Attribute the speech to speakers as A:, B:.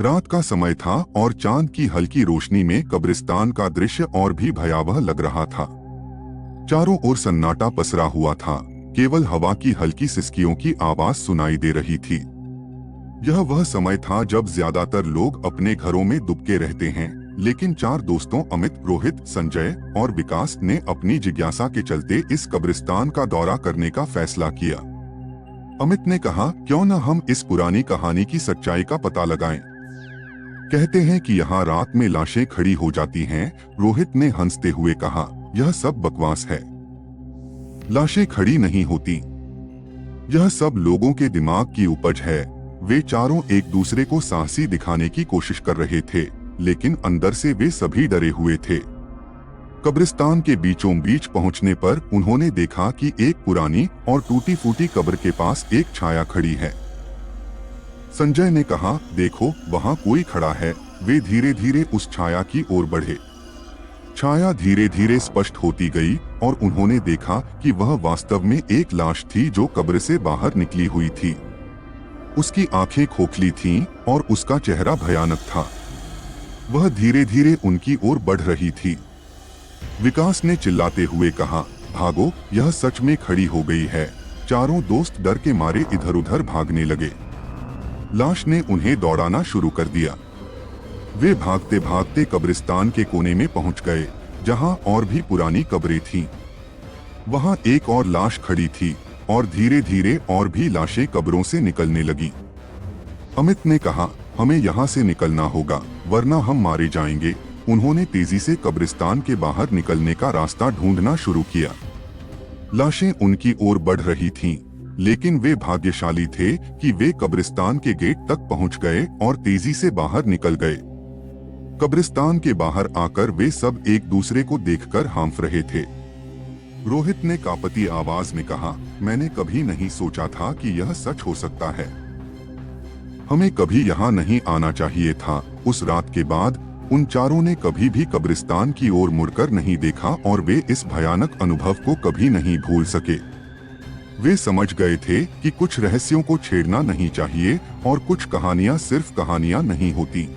A: रात का समय था और चांद की हल्की रोशनी में कब्रिस्तान का दृश्य और भी भयावह लग रहा था। चारों ओर सन्नाटा पसरा हुआ था, केवल हवा की हल्की सिसकियों की आवाज सुनाई दे रही थी। यह वह समय था जब ज्यादातर लोग अपने घरों में दुबके रहते हैं, लेकिन चार दोस्तों अमित, रोहित, संजय और विकास ने अपनी जिज्ञासा के चलते इस कब्रिस्तान का दौरा करने का फैसला किया। अमित ने कहा, क्यों न हम इस पुरानी कहानी की सच्चाई का पता लगाएं। कहते हैं कि यहाँ रात में लाशें खड़ी हो जाती हैं। रोहित ने हंसते हुए कहा, यह सब बकवास है। लाशें खड़ी नहीं होती, यह सब लोगों के दिमाग की उपज है। वे चारों एक दूसरे को साहसी दिखाने की कोशिश कर रहे थे, लेकिन अंदर से वे सभी डरे हुए थे। कब्रिस्तान के बीचों बीच पहुंचने पर उन्होंने देखा कि एक पुरानी और टूटी फूटी कब्र के पास एक छाया खड़ी है। संजय ने कहा, देखो वहां कोई खड़ा है। वे धीरे धीरे उस छाया की ओर बढ़े। छाया धीरे धीरे स्पष्ट होती गई और उन्होंने देखा कि वह वास्तव में एक लाश थी जो कब्र से बाहर निकली हुई थी। उसकी आंखें खोखली थीं और उसका चेहरा भयानक था। वह धीरे धीरे उनकी ओर बढ़ रही थी। विकास ने चिल्लाते हुए कहा, भागो, यह सच में खड़ी हो गई है। चारों दोस्त डर के मारे इधर उधर भागने लगे। लाश ने उन्हें दौड़ाना शुरू कर दिया। वे भागते भागते कब्रिस्तान के कोने में पहुंच गए, जहां और भी पुरानी कब्रें थीं। वहां एक और लाश खड़ी थी और धीरे धीरे और भी लाशें कब्रों से निकलने लगी। अमित ने कहा, हमें यहाँ से निकलना होगा, वरना हम मारे जाएंगे। उन्होंने तेजी से कब्रिस्तान के बाहर निकलने का रास्ता ढूंढना शुरू किया। लाशें उनकी ओर बढ़ रही थीं, लेकिन वे भाग्यशाली थे कि वे कब्रिस्तान के गेट तक पहुंच गए और तेजी से बाहर निकल गए। कब्रिस्तान के बाहर आकर वे सब एक दूसरे को देखकर हांफ रहे थे। रोहित ने कांपती आवाज में कहा, मैंने कभी नहीं सोचा था कि यह सच हो सकता है। हमें कभी यहाँ नहीं आना चाहिए था। उस रात के बाद उन चारों ने कभी भी कब्रिस्तान की ओर मुड़कर नहीं देखा और वे इस भयानक अनुभव को कभी नहीं भूल सके। वे समझ गए थे कि कुछ रहस्यों को छेड़ना नहीं चाहिए और कुछ कहानियां सिर्फ कहानियां नहीं होती।